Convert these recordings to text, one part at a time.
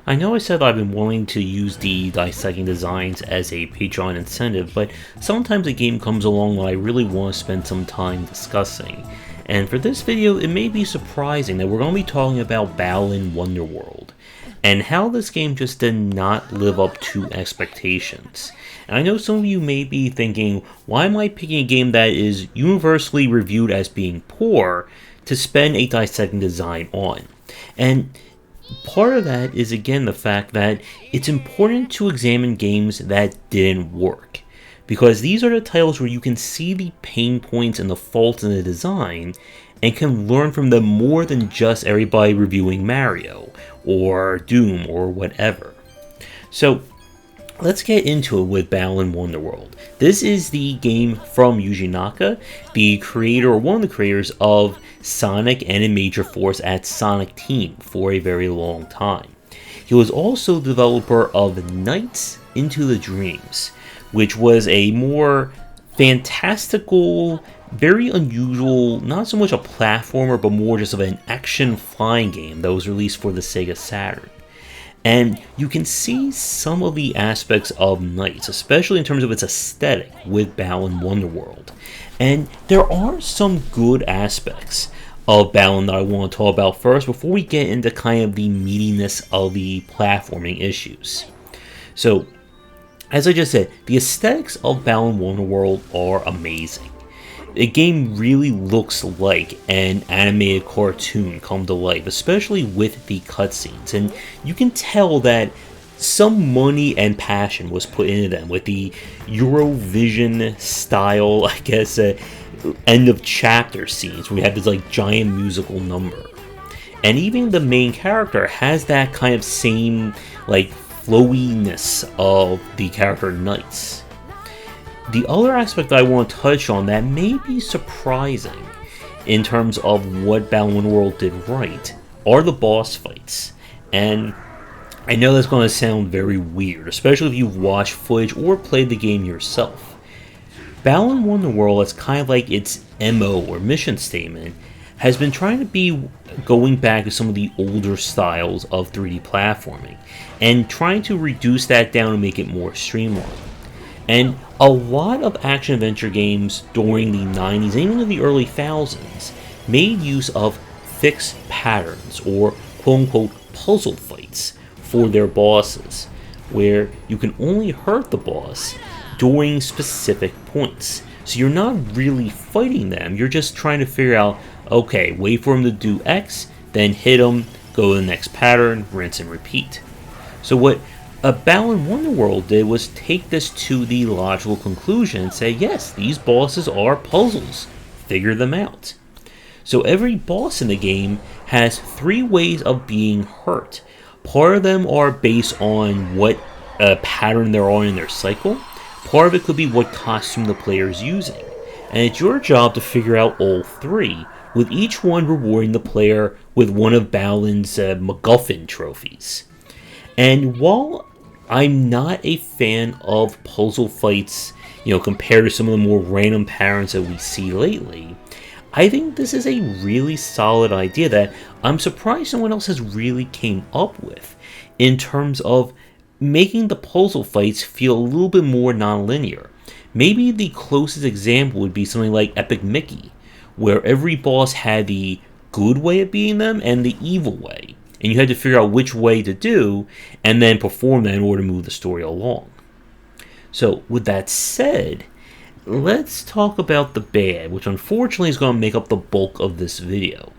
I know I said I've been willing to use the dissecting designs as a Patreon incentive, but sometimes a game comes along that I really want to spend some time discussing. And for this video, it may be surprising that we're going to be talking about Balan Wonderworld, and how this game just did not live up to expectations. And I know some of you may be thinking, why am I picking a game that is universally reviewed as being poor to spend a dissecting design on? And part of that is, again, the fact that it's important to examine games that didn't work, because these are the titles where you can see the pain points and the faults in the design and can learn from them more than just everybody reviewing Mario or Doom or whatever. So let's get into it with Balan Wonderworld. This is the game from Yuji Naka, the creator, or one of the creators of Sonic and in Major Force at Sonic Team for a very long time. He was also the developer of Nights into the Dreams, which was a more fantastical, very unusual, not so much a platformer, but more just of an action flying game that was released for the Sega Saturn. And you can see some of the aspects of Nights, especially in terms of its aesthetic, with Balan Wonderworld. And there are some good aspects of Balan that I want to talk about first before we get into kind of the meatiness of the platforming issues. So, as I just said, the aesthetics of Balan Wonderworld are amazing. The game really looks like an animated cartoon come to life, especially with the cutscenes, and you can tell that some money and passion was put into them with the Eurovision style, I guess, end of chapter scenes where we have this like giant musical number. And even the main character has that kind of same like flowiness of the character Nights. The other aspect I want to touch on that may be surprising in terms of what Balan Wonderworld did right are the boss fights. And I know that's going to sound very weird, especially if you've watched footage or played the game yourself. Balan Wonderworld, as kind of like its MO or mission statement, has been trying to be going back to some of the older styles of 3D platforming and trying to reduce that down and make it more streamlined. And a lot of action-adventure games during the 90s and even in the early thousands made use of fixed patterns or quote-unquote puzzle fights for their bosses, where you can only hurt the boss during specific points. So you're not really fighting them, you're just trying to figure out, okay, wait for him to do X, then hit him, go to the next pattern, rinse and repeat. So what Balan Wonderworld did was take this to the logical conclusion and say, yes, these bosses are puzzles. Figure them out. So every boss in the game has 3 ways of being hurt. Part of them are based on what pattern they're on in their cycle. Part of it could be what costume the player is using. And it's your job to figure out all 3, with each one rewarding the player with one of Balan's MacGuffin trophies. And while I'm not a fan of puzzle fights, compared to some of the more random patterns that we see lately, I think this is a really solid idea that I'm surprised no one else has really came up with in terms of making the puzzle fights feel a little bit more non-linear. Maybe the closest example would be something like Epic Mickey, where every boss had the good way of beating them and the evil way. And you had to figure out which way to do, and then perform that in order to move the story along. So, with that said, let's talk about the bad, which unfortunately is going to make up the bulk of this video.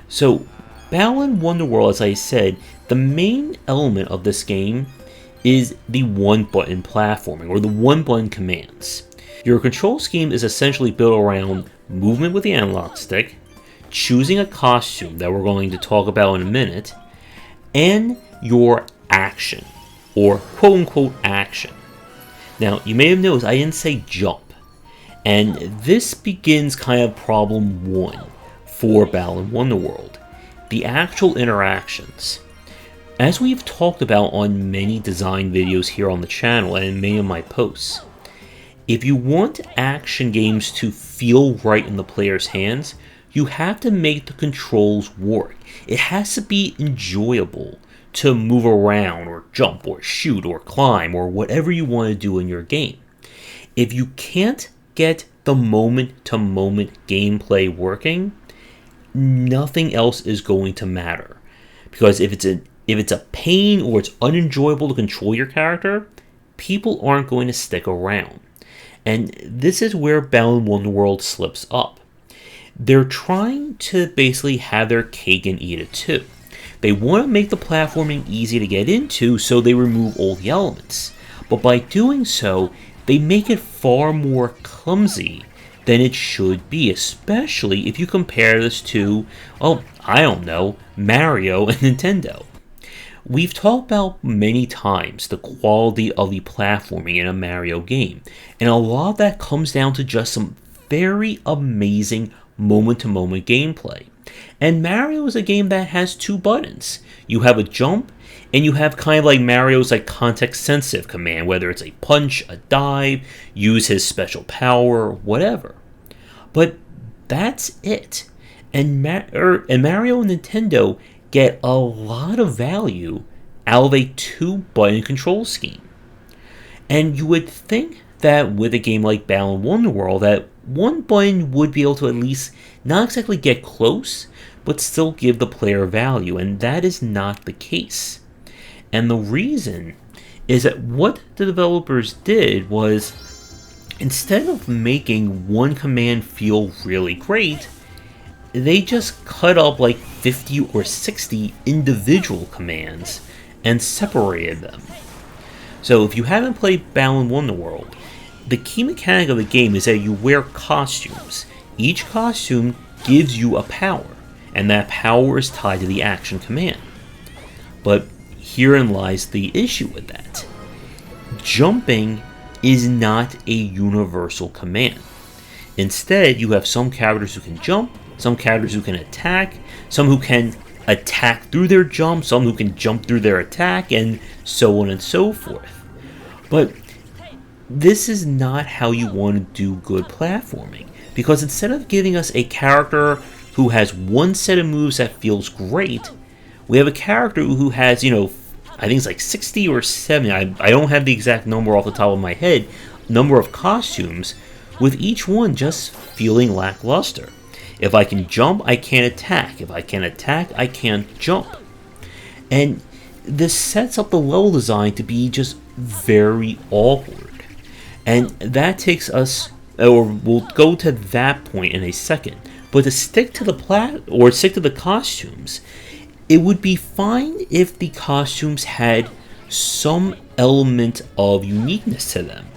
So, Balan Wonderworld, as I said, the main element of this game is the one-button platforming, or the one-button commands. Your control scheme is essentially built around movement with the analog stick, choosing a costume that we're going to talk about in a minute, and your action, or quote-unquote action. Now, you may have noticed I didn't say jump, and this begins kind of problem 1 for Balan Wonderworld, the actual interactions. As we've talked about on many design videos here on the channel and in many of my posts, if you want action games to feel right in the player's hands, you have to make the controls work. It has to be enjoyable to move around or jump or shoot or climb or whatever you want to do in your game. If you can't get the moment-to-moment gameplay working, nothing else is going to matter. Because if it's a pain or it's unenjoyable to control your character, people aren't going to stick around. And this is where Balan Wonderworld slips up. They're trying to basically have their cake and eat it too. They want to make the platforming easy to get into, so they remove all the elements. But by doing so, they make it far more clumsy than it should be, especially if you compare this to, oh, I don't know, Mario and Nintendo. We've talked about many times the quality of the platforming in a Mario game, and a lot of that comes down to just some very amazing moment-to-moment gameplay. And Mario is a game that has two buttons. You have a jump, and you have kind of like Mario's like context-sensitive command, whether it's a punch, a dive, use his special power, whatever. But that's it. And Mario and Nintendo get a lot of value out of a two-button control scheme. And you would think that with a game like Balan Wonderworld, that one button would be able to at least not exactly get close, but still give the player value, and that is not the case. And the reason is that what the developers did was, instead of making one command feel really great, they just cut up like 50 or 60 individual commands and separated them. So if you haven't played Balan Wonderworld, the key mechanic of the game is that you wear costumes. Each costume gives you a power, and that power is tied to the action command. But herein lies the issue with that. Jumping is not a universal command. Instead, you have some characters who can jump, some characters who can attack, some who can attack through their jump, some who can jump through their attack, and so on and so forth. But this is not how you want to do good platforming, because instead of giving us a character who has one set of moves that feels great, we have a character who has, I think it's like 60 or 70, I don't have the exact number off the top of my head, number of costumes, with each one just feeling lackluster. If I can jump, I can't attack. If I can attack, I can't jump. And this sets up the level design to be just very awkward. And that takes us, or we'll go to that point in a second. But to stick to the costumes, it would be fine if the costumes had some element of uniqueness to them.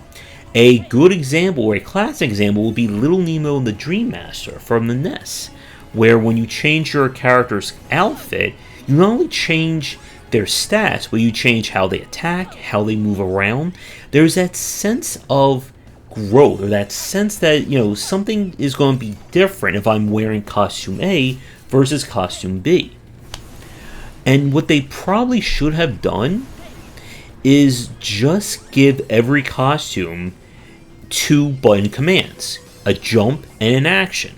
A good example, or a classic example, would be Little Nemo and the Dream Master from the NES, where when you change your character's outfit, you not only change their stats, but you change how they attack, how they move around. There's that sense of growth, or that sense that, something is going to be different if I'm wearing costume A versus costume B. And what they probably should have done is just give every costume two button commands, a jump and an action.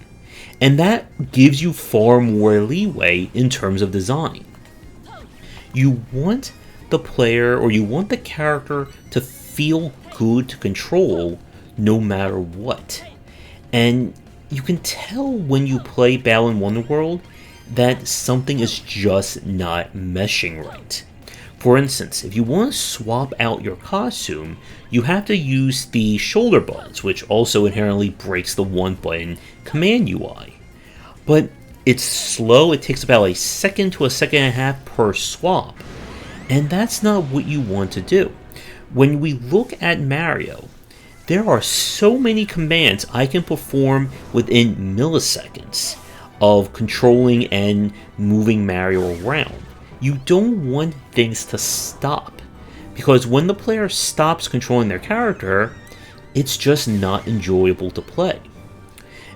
And that gives you far more leeway in terms of design. You want the player, or you want the character, to feel good to control no matter what. And you can tell when you play Balan Wonderworld that something is just not meshing right. For instance, if you want to swap out your costume, you have to use the shoulder buttons, which also inherently breaks the one button command UI. But it's slow, it takes about a second to a second and a half per swap, and that's not what you want to do. When we look at Mario, there are so many commands I can perform within milliseconds of controlling and moving Mario around. You don't want things to stop, because when the player stops controlling their character, it's just not enjoyable to play.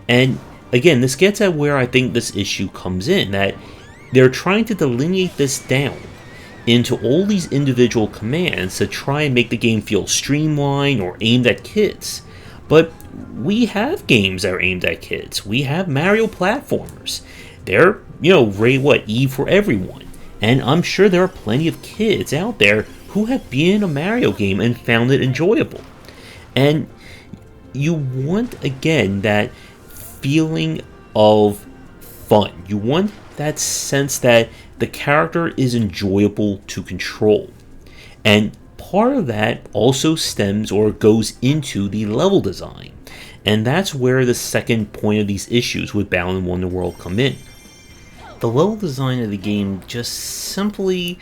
And again, this gets at where I think this issue comes in, that they're trying to delineate this down into all these individual commands to try and make the game feel streamlined or aimed at kids. But we have games that are aimed at kids. We have Mario platformers. They're, rated E for everyone. And I'm sure there are plenty of kids out there who have been in a Mario game and found it enjoyable. And you want, again, that feeling of fun. You want that sense that the character is enjoyable to control. And part of that also stems or goes into the level design. And that's where the second point of these issues with Balan Wonderworld come in. The level design of the game just simply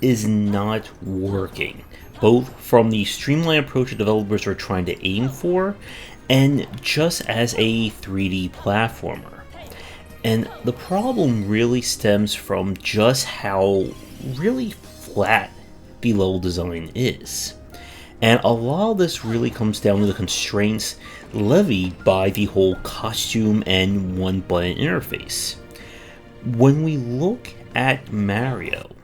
is not working, both from the streamlined approach that developers are trying to aim for, and just as a 3D platformer. And the problem really stems from just how really flat the level design is. And a lot of this really comes down to the constraints levied by the whole costume and one button interface. When we look at Mario,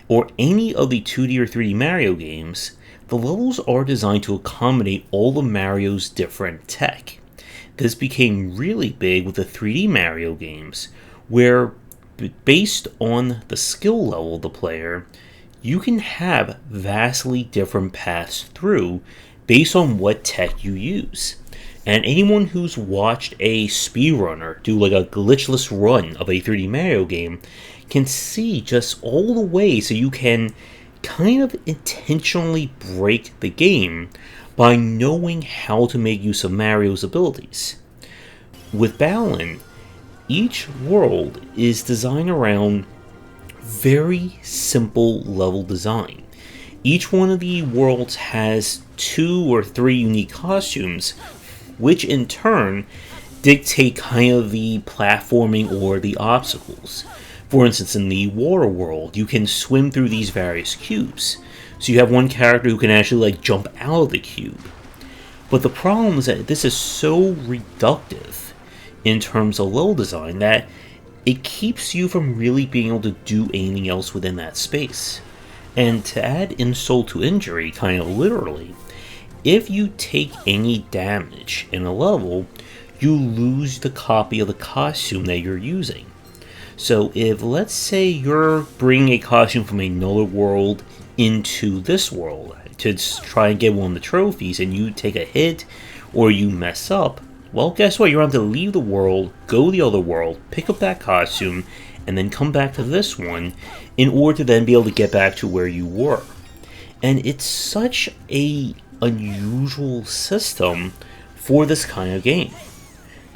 or any of the 2D or 3D Mario games, the levels are designed to accommodate all of Mario's different tech. This became really big with the 3D Mario games, where based on the skill level of the player, you can have vastly different paths through based on what tech you use. And anyone who's watched a speedrunner do like a glitchless run of a 3D Mario game can see just all the ways that you can kind of intentionally break the game by knowing how to make use of Mario's abilities. With Balan, each world is designed around very simple level design. Each one of the worlds has 2 or 3 unique costumes, which in turn dictate kind of the platforming or the obstacles. For instance, in the water world, you can swim through these various cubes. So you have one character who can actually jump out of the cube. But the problem is that this is so reductive in terms of level design that it keeps you from really being able to do anything else within that space. And to add insult to injury, kind of literally, if you take any damage in a level, you lose the copy of the costume that you're using. So if, let's say, you're bringing a costume from another world into this world to try and get one of the trophies, and you take a hit or you mess up, well, guess what? You're going to have to leave the world, go to the other world, pick up that costume, and then come back to this one in order to then be able to get back to where you were. And it's such a unusual system for this kind of game,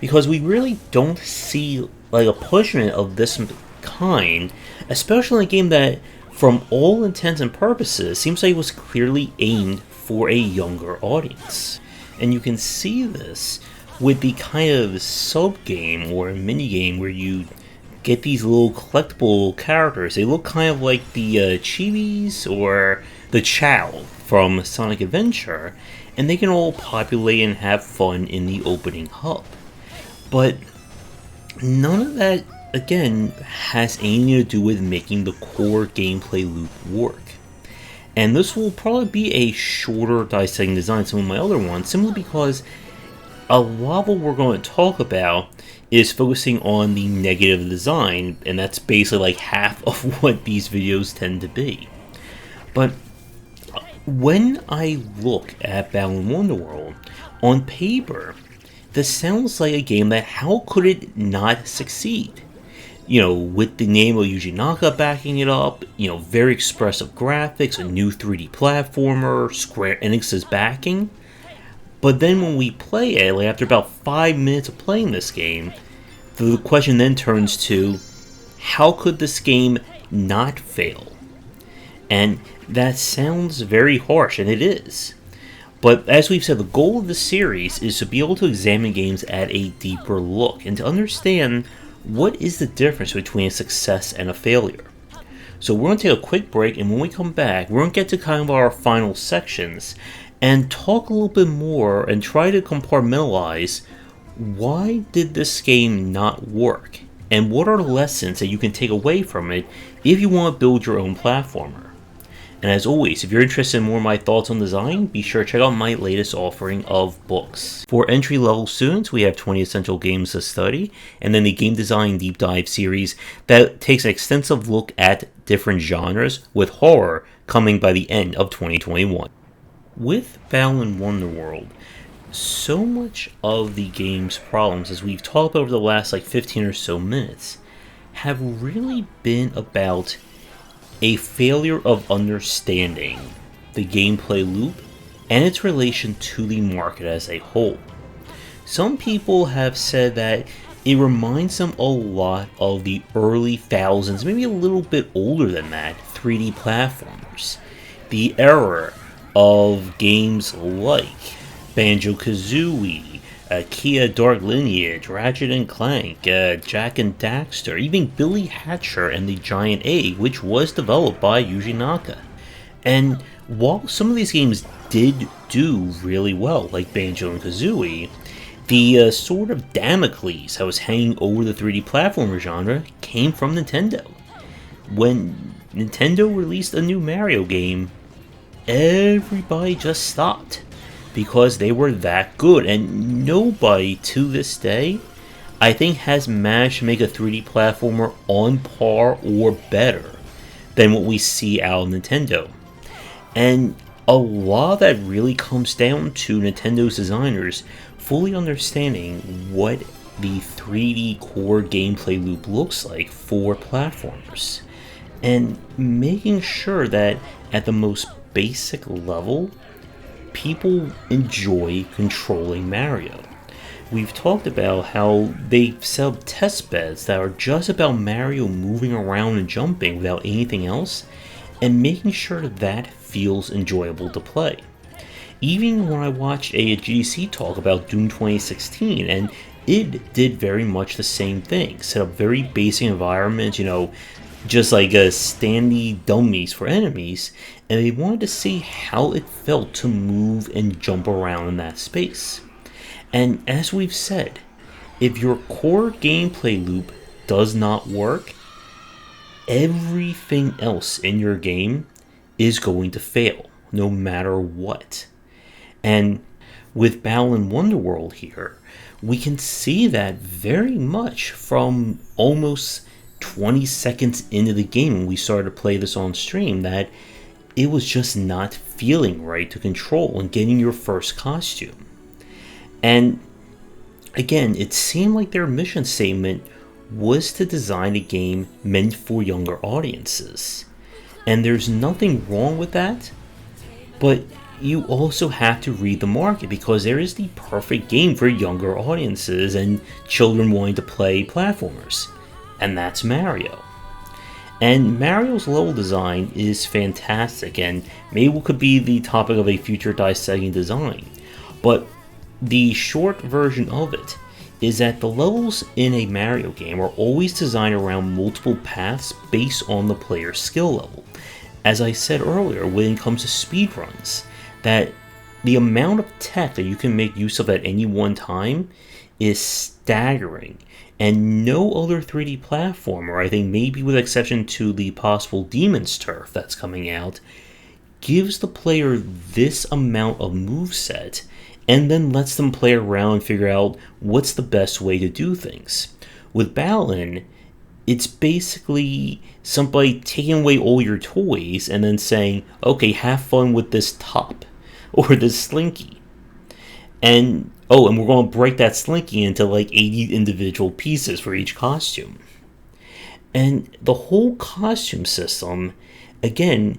because we really don't see like a pushment of this kind, especially in a game that, from all intents and purposes, seems like it was clearly aimed for a younger audience. And you can see this with the kind of sub-game or mini-game where you get these little collectible characters. They look kind of like the Chibis or the Chow from Sonic Adventure, and they can all populate and have fun in the opening hub. But none of that, again, has anything to do with making the core gameplay loop work. And this will probably be a shorter dissecting design than some of my other ones, simply because a lot of what we're going to talk about is focusing on the negative design, and that's basically like half of what these videos tend to be. But when I look at Balan Wonderworld, on paper, this sounds like a game that how could it not succeed? You know, with the name of Yuji Naka backing it up, you know, very expressive graphics, a new 3D platformer, Square Enix's backing. But then when we play it, like after about 5 minutes of playing this game, the question then turns to, how could this game not fail? And that sounds very harsh, and it is. But as we've said, the goal of the series is to be able to examine games at a deeper look and to understand what is the difference between a success and a failure. So we're going to take a quick break, and when we come back, we're going to get to kind of our final sections and talk a little bit more and try to compartmentalize why did this game not work and what are the lessons that you can take away from it if you want to build your own platformer. And as always, if you're interested in more of my thoughts on design, be sure to check out my latest offering of books. For entry-level students, we have 20 Essential Games to Study, and then the Game Design Deep Dive series that takes an extensive look at different genres, with horror coming by the end of 2021. With Balan Wonderworld, so much of the game's problems, as we've talked over the last 15 or so minutes, have really been about a failure of understanding the gameplay loop and its relation to the market as a whole. Some people have said that it reminds them a lot of the early thousands, maybe a little bit older than that, 3D platformers. The era of games like Banjo-Kazooie, Kia Dark Lineage, Ratchet & Clank, Jak and Daxter, even Billy Hatcher and the Giant Egg, which was developed by Yuji Naka. And while some of these games did do really well, like Banjo and Kazooie, the sword of Damocles that was hanging over the 3D platformer genre came from Nintendo. When Nintendo released a new Mario game, everybody just stopped because they were that good, and nobody to this day, I think, has managed to make a 3D platformer on par or better than what we see out of Nintendo. And a lot of that really comes down to Nintendo's designers fully understanding what the 3D core gameplay loop looks like for platformers, and making sure that at the most basic level, people enjoy controlling Mario. We've talked about how they set up test beds that are just about Mario moving around and jumping without anything else, and making sure that feels enjoyable to play. Even when I watched a GDC talk about Doom 2016, and it did very much the same thing. Set up very basic environments, just like standy dummies for enemies, and they wanted to see how it felt to move and jump around in that space. And as we've said, if your core gameplay loop does not work, everything else in your game is going to fail, no matter what. And with Balan Wonderworld here, we can see that very much from almost 20 seconds into the game when we started to play this on stream, that it was just not feeling right to control and getting your first costume. And again, it seemed like their mission statement was to design a game meant for younger audiences. And there's nothing wrong with that, but you also have to read the market, because there is the perfect game for younger audiences and children wanting to play platformers, and that's Mario. And Mario's level design is fantastic, and maybe it could be the topic of a future Dissecting design, but the short version of it is that the levels in a Mario game are always designed around multiple paths based on the player's skill level. As I said earlier, when it comes to speedruns, that the amount of tech that you can make use of at any one time is staggering, and no other 3D platformer, I think maybe with exception to the possible Demon's Turf that's coming out, gives the player this amount of moveset and then lets them play around and figure out what's the best way to do things. With Balan, it's basically somebody taking away all your toys and then saying, okay, have fun with this top or this slinky. And we're going to break that slinky into 80 individual pieces for each costume. And the whole costume system, again,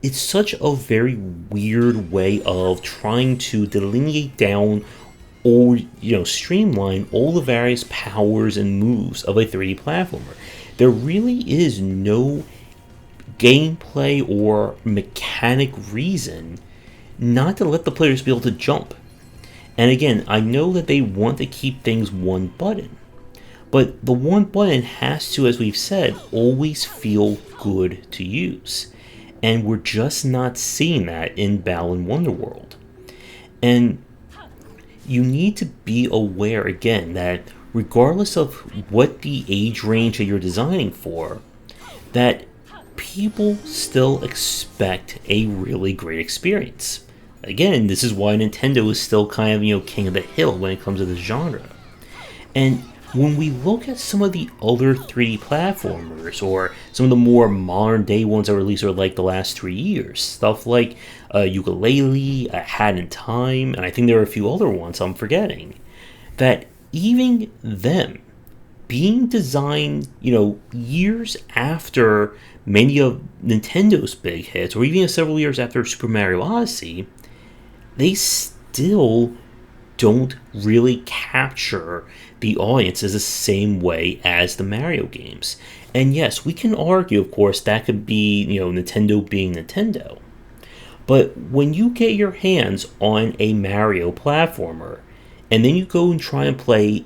it's such a very weird way of trying to delineate down or streamline all the various powers and moves of a 3D platformer. There really is no gameplay or mechanic reason not to let the players be able to jump. And again, I know that they want to keep things one button, but the one button has to, as we've said, always feel good to use. And we're just not seeing that in Balan Wonderworld. And you need to be aware, again, that regardless of what the age range that you're designing for, that people still expect a really great experience. Again, this is why Nintendo is still kind of, king of the hill when it comes to this genre. And when we look at some of the other 3D platformers, or some of the more modern day ones that were released over like the last 3 years, stuff like Ukulele, A Hat in Time, and I think there are a few other ones I'm forgetting, that even them being designed, years after many of Nintendo's big hits, or even several years after Super Mario Odyssey, they still don't really capture the audiences the same way as the Mario games. And yes, we can argue, of course, that could be, Nintendo being Nintendo. But when you get your hands on a Mario platformer, and then you go and try and play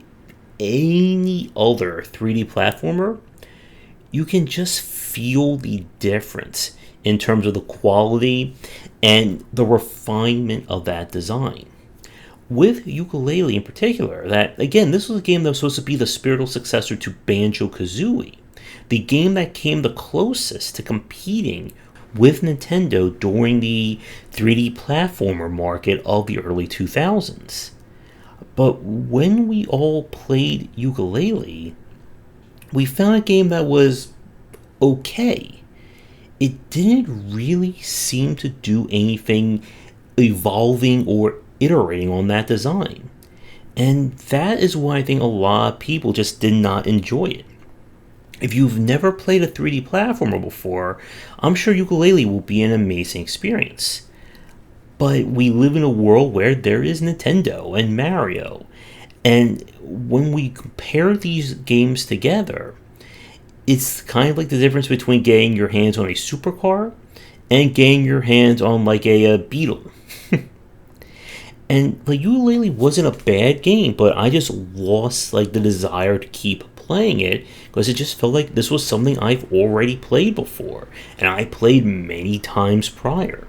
any other 3D platformer, you can just feel the difference in terms of the quality and the refinement of that design. With Ukulele in particular, that, again, this was a game that was supposed to be the spiritual successor to Banjo-Kazooie, the game that came the closest to competing with Nintendo during the 3D platformer market of the early 2000s. But when we all played Ukulele, we found a game that was okay. It didn't really seem to do anything evolving or iterating on that design. And that is why I think a lot of people just did not enjoy it. If you've never played a 3D platformer before, I'm sure Ukulele will be an amazing experience. But we live in a world where there is Nintendo and Mario. And when we compare these games together, it's kind of like the difference between getting your hands on a supercar and getting your hands on like a Beetle. And like Ukulele wasn't a bad game, but I just lost like the desire to keep playing it because it just felt like this was something I've already played before, and I played many times prior.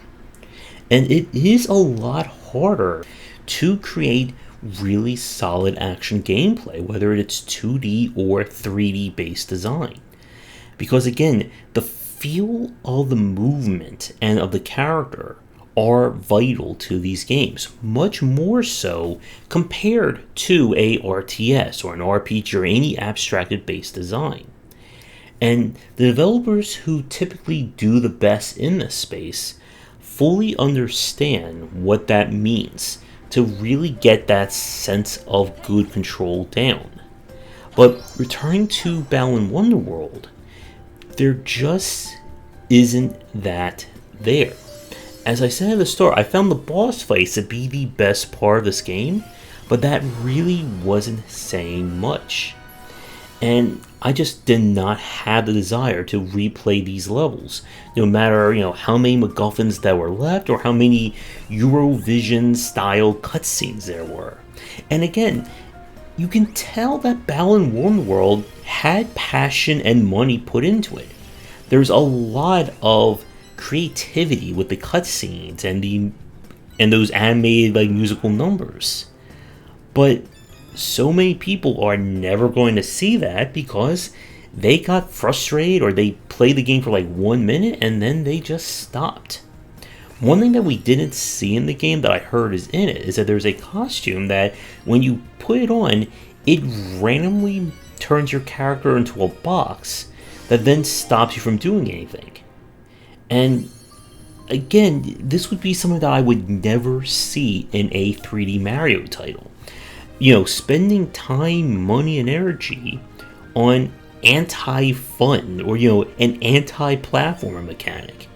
And it is a lot harder to create really solid action gameplay, whether it's 2D or 3D based design. Because again, the feel of the movement and of the character are vital to these games, much more so compared to a RTS or an RPG or any abstracted based design. And the developers who typically do the best in this space fully understand what that means to really get that sense of good control down. But returning to Balan Wonderworld, there just isn't that there. As I said at the start, I found the boss fights to be the best part of this game, but that really wasn't saying much. And I just did not have the desire to replay these levels, no matter, how many MacGuffins that were left or how many Eurovision-style cutscenes there were. And again, you can tell that Balan Wonderworld had passion and money put into it. There's a lot of creativity with the cutscenes and those animated like musical numbers. But so many people are never going to see that because they got frustrated or they played the game for like 1 minute and then they just stopped. One thing that we didn't see in the game that I heard is in it is that there's a costume that when you put it on, it randomly turns your character into a box that then stops you from doing anything. And again, this would be something that I would never see in a 3D Mario title. Spending time, money, and energy on anti-fun or, an anti-platformer mechanic.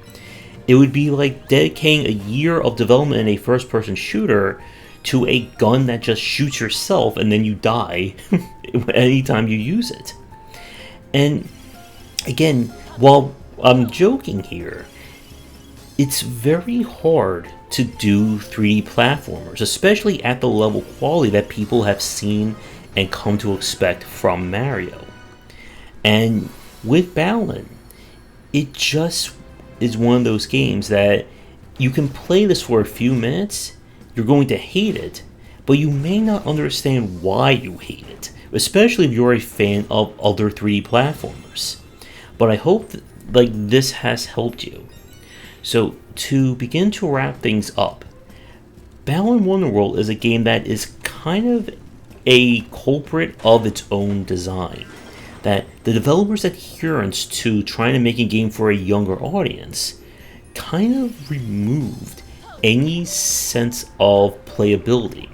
It would be like dedicating a year of development in a first-person shooter to a gun that just shoots yourself and then you die anytime you use it. And again, while I'm joking here, it's very hard to do 3D platformers, especially at the level quality that people have seen and come to expect from Mario. And with Balan, it just is one of those games that you can play this for a few minutes, you're going to hate it, but you may not understand why you hate it, especially if you're a fan of other 3D platformers. But I hope this has helped you. So to begin to wrap things up, Balan Wonderworld is a game that is kind of a culprit of its own design. That the developer's adherence to trying to make a game for a younger audience kind of removed any sense of playability.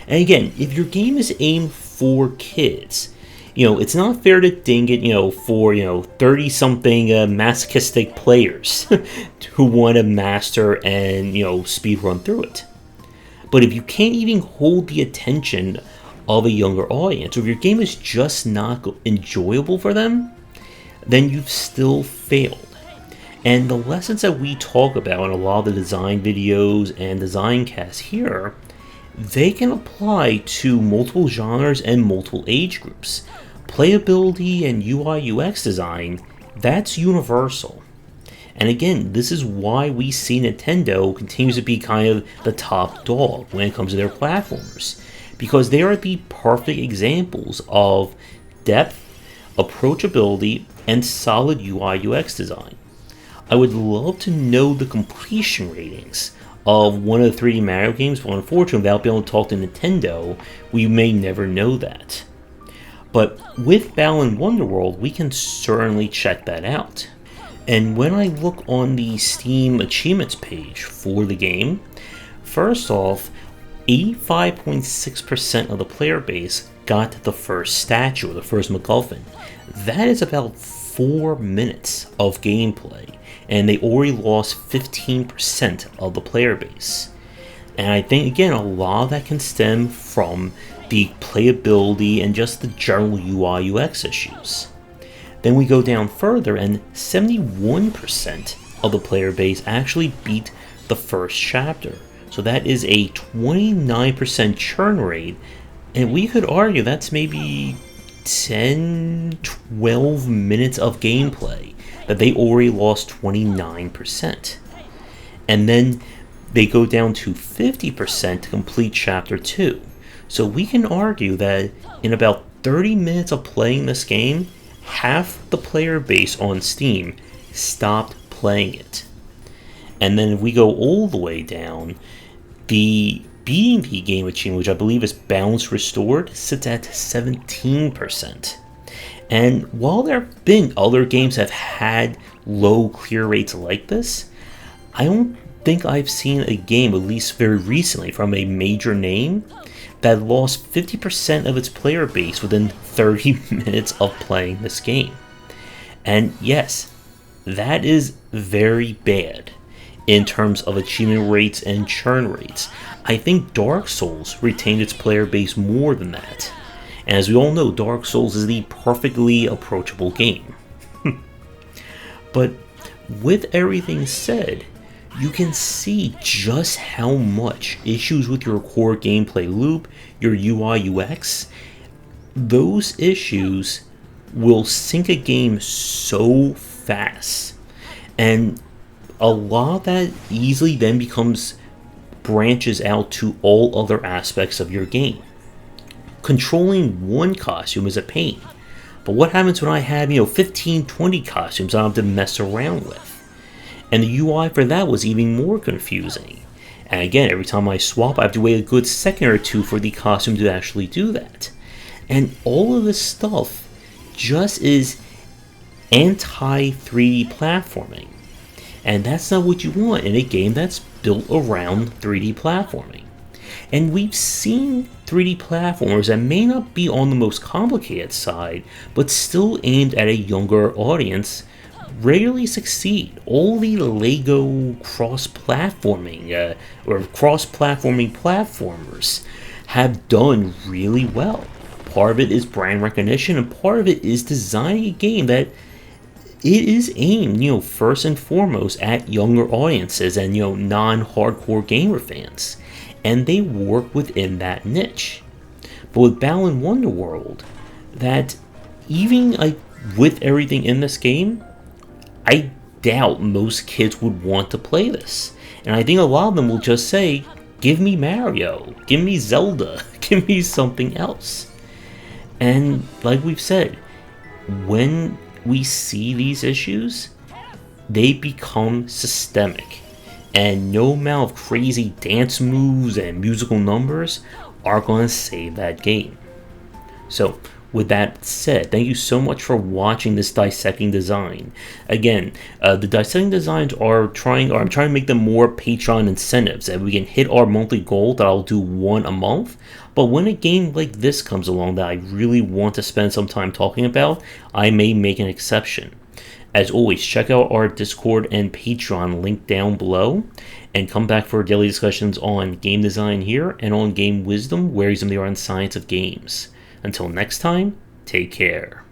And again, if your game is aimed for kids, it's not fair to ding it, for, 30-something masochistic players who want to master and, speedrun through it. But if you can't even hold the attention of a younger audience, or if your game is just not enjoyable for them, then you've still failed. And the lessons that we talk about in a lot of the design videos and design casts here, they can apply to multiple genres and multiple age groups. Playability and UI UX design, that's universal. And again, this is why we see Nintendo continues to be kind of the top dog when it comes to their platformers. Because they are the perfect examples of depth, approachability, and solid UI UX design. I would love to know the completion ratings of one of the 3D Mario games, but unfortunately, without being able to talk to Nintendo, we may never know that. But with Balan Wonderworld, we can certainly check that out. And when I look on the Steam achievements page for the game, first off, 85.6% of the player base got the first statue, or the first MacGuffin. That is about 4 minutes of gameplay, and they already lost 15% of the player base. And I think, again, a lot of that can stem from the playability and just the general UI UX issues. Then we go down further, and 71% of the player base actually beat the first chapter. So that is a 29% churn rate, and we could argue that's maybe 10-12 minutes of gameplay that they already lost 29%. And then they go down to 50% to complete chapter 2. So we can argue that in about 30 minutes of playing this game, half the player base on Steam stopped playing it. And then if we go all the way down, the beating the game achievement, which I believe is Balance Restored, sits at 17%. And while there have been other games that have had low clear rates like this, I don't think I've seen a game, at least very recently, from a major name that lost 50% of its player base within 30 minutes of playing this game. And yes, that is very bad in terms of achievement rates and churn rates. I think Dark Souls retained its player base more than that. And as we all know, Dark Souls is the perfectly approachable game. But with everything said, you can see just how much issues with your core gameplay loop, your UI UX, those issues will sink a game so fast. And a lot of that easily then branches out to all other aspects of your game. Controlling one costume is a pain. But what happens when I have, 15, 20 costumes I have to mess around with? And the UI for that was even more confusing. And again, every time I swap, I have to wait a good second or two for the costume to actually do that. And all of this stuff just is anti-3D platforming. And that's not what you want in a game that's built around 3D platforming. And we've seen 3D platformers that may not be on the most complicated side, but still aimed at a younger audience, rarely succeed. All the Lego cross-platforming or cross-platforming platformers have done really well. Part of it is brand recognition, and part of it is designing a game that it is aimed, first and foremost at younger audiences and, non-hardcore gamer fans. And they work within that niche. But with Balan Wonderworld, that even with everything in this game, I doubt most kids would want to play this. And I think a lot of them will just say, give me Mario, give me Zelda, give me something else. And like we've said, when we see these issues, they become systemic. And no amount of crazy dance moves and musical numbers are going to save that game. So, with that said, thank you so much for watching this dissecting design. Again, the dissecting designs I'm trying to make them more Patreon incentives, and we can hit our monthly goal that I'll do one a month. But when a game like this comes along that I really want to spend some time talking about, I may make an exception. As always, check out our Discord and Patreon link down below, and come back for daily discussions on game design here and on game wisdom, where the art and science of games. Until next time, take care.